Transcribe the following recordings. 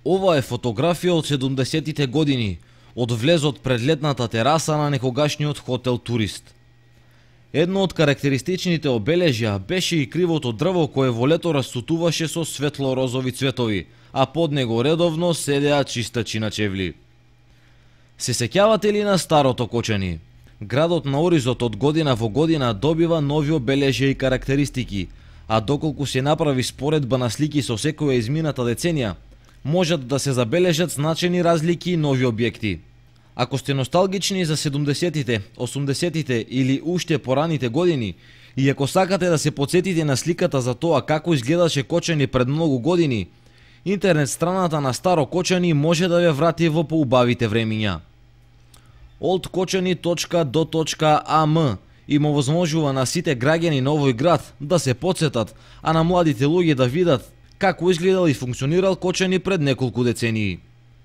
Ова е фотографија од 70-тите години, од влезот пред летната тераса на некогашниот хотел Турист. Едно од карактеристичните обележја беше и кривото дрво кое во лето расцутуваше со светло-розови цветови, а под него редовно седеа чистачи на чевли. Се сеќавате ли на старото Кочани? Градот на Оризот од година во година добива нови обележја и карактеристики, а доколку се направи споредба на слики со секоја измината деценија, можат да се забележат значени разлики и нови објекти. Ако сте носталгични за 70-тите, 80-тите или уште пораните години, и ако сакате да се потсетите на сликата за тоа како изгледаше Кочани пред многу години, интернет страната на Старо Кочани може да ве врати во поубавите времиња. oldkočani.do.am им овозможува на сите граѓани на овој град да се потсетат, а на младите луѓе да видат како изгледал и функционирал Кочани пред неколку децении.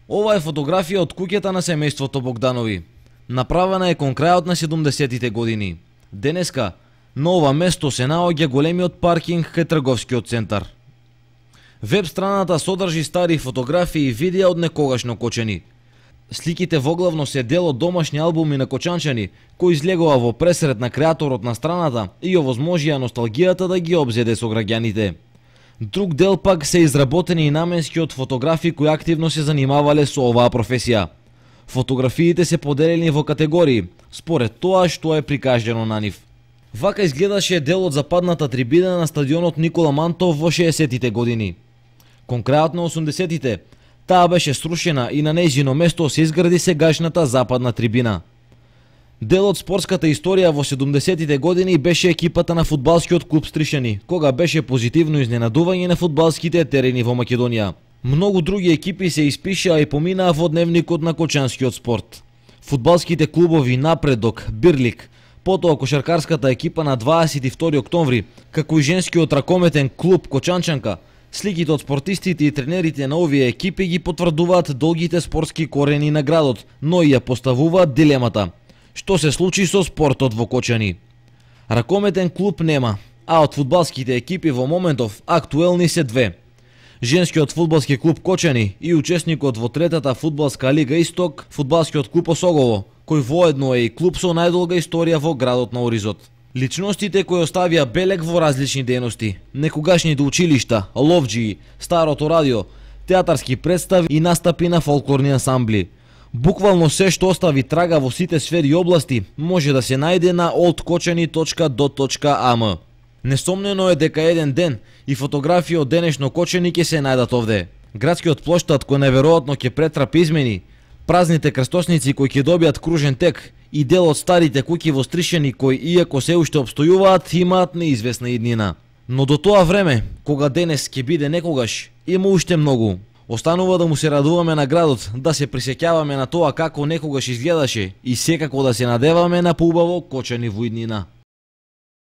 Ова е фотографија од куќата на семејството Богданови. Направена е кон крајот на 70-тите години. Денеска на ова место се наоѓа големиот паркинг кај трговскиот центар. Веб страната содржи стари фотографии и видеа од некогашно Кочани. Сликите воглавно се дел од домашни албуми на кочанчани, кои излегува во пресрет на креаторот на страната и овозможија носталгијата да ги обзеде со граѓаните. Друг дел пак се изработени и наменски од фотографи кои активно се занимавале со оваа професија. Фотографиите се поделени во категории, според тоа што е прикажано на нив. Вака изгледаше дел од западната трибина на стадионот Никола Мантов во 60-тите години. Кон крајот на 80-тите, таа беше срушена и на нејзино место се изгради сегашната западна трибина. Дел од спортската историја во 70-тите години беше екипата на фудбалскиот клуб Стришани, кога беше позитивно изненадување на фудбалските терени во Македонија. Многу други екипи се испишаа и поминаа во дневникот на кочанскиот спорт. Фудбалските клубови Напредок, Бирлик, потоа кошаркарската екипа на 22 октомври, како и женскиот ракометен клуб Кочанчанка. Сликите од спортистите и тренерите на овие екипи ги потврдуваат долгите спортски корени на градот, но и ја поставуваат дилемата: што се случи со спортот во Кочани? Ракометен клуб нема, а од фудбалските екипи во моментов актуелни се две: женскиот фудбалски клуб Кочани и учесникот во третата фудбалска лига Исток, фудбалскиот клуб Осогово, кој воедно е и клуб со најдолга историја во градот на Оризот. Личностите кои оставија белег во различни дејности, некогашните училишта, ловџии, старото радио, театарски представи и настапи на фолклорни ансамбли. Буквално се што остави трага во сите сфери и области може да се најде на oldkočani.do.am. Несомнено е дека еден ден и фотографии од денешно Кочани ќе се најдат овде. Градскиот плоштад кој најверојатно ќе претрапи измени, празните крстосници кои ќе добијат кружен тек и дел од старите куќи во Стришани кои иако се уште обстојуваат имаат неизвестна иднина. Но до тоа време, кога денес ќе биде некогаш, има уште многу. Останува да му се радуваме на градот, да се присеќаваме на тоа како некогаш изгледаше и секако да се надеваме на поубаво Кочани во иднина.